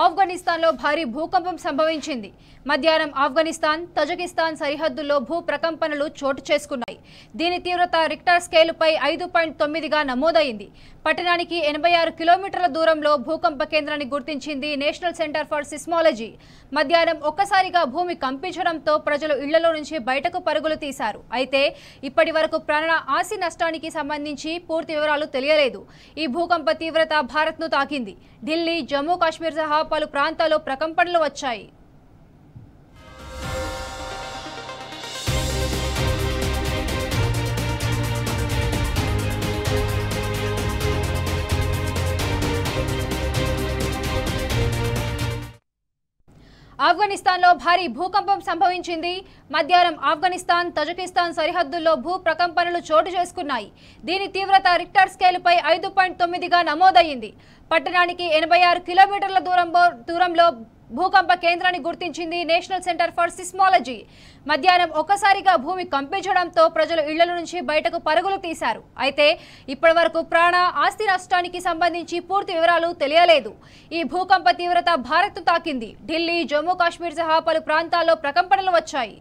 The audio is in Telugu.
ఆఫ్ఘనిస్తాన్లో భారీ భూకంపం సంభవించింది. మధ్యాహ్నం ఆఫ్ఘనిస్తాన్, తజకిస్తాన్ సరిహద్దుల్లో భూ ప్రకంపనలు చోటు చేసుకున్నాయి. దీని తీవ్రత రిక్టర్ స్కేలుపై 5.9గా నమోదైంది. పట్టణానికి 86 కిలోమీటర్ల దూరంలో భూకంప కేంద్రాన్ని గుర్తించింది నేషనల్ సెంటర్ ఫర్ సిస్మాలజీ. మధ్యాహ్నం ఒక్కసారిగా భూమి కంపించడంతో ప్రజలు ఇళ్లలో నుంచి బయటకు పరుగులు తీశారు. అయితే ఇప్పటి వరకు ప్రాణ ఆస్తి నష్టానికి సంబంధించి పూర్తి వివరాలు తెలియలేదు. ఈ భూకంప తీవ్రత భారత్ను తాకింది. ఢిల్లీ, జమ్మూ కాశ్మీర్ సహా పలు ప్రాంతాల్లో ప్రకంపనలు వచ్చాయి. ఆఫ్ఘనిస్తాన్లో భారీ భూకంపం సంభవించింది. మధ్యాహ్నం ఆఫ్ఘనిస్తాన్, తజకిస్తాన్ సరిహద్దుల్లో భూ ప్రకంపనలు చోటు చేసుకున్నాయి. దీని తీవ్రత రిక్టర్ స్కేలుపై 5.9గా నమోదయ్యింది. పట్టణానికి 86 కిలోమీటర్ల దూరంలో భూకంప కేంద్రాన్ని గుర్తించింది నేషనల్ సెంటర్ ఫర్ సిస్మాలజీ. మధ్యాహ్నం ఒక్కసారిగా భూమి కంపించడంతో ప్రజలు ఇళ్ల నుంచి బయటకు పరుగులు తీశారు. అయితే ఇప్పటి వరకు ప్రాణ ఆస్తి నష్టానికి సంబంధించి పూర్తి వివరాలు తెలియలేదు. ఈ భూకంప తీవ్రత భారత్ను తాకింది. ఢిల్లీ, జమ్మూ కాశ్మీర్ సహా పలు ప్రాంతాల్లో ప్రకంపనలు వచ్చాయి.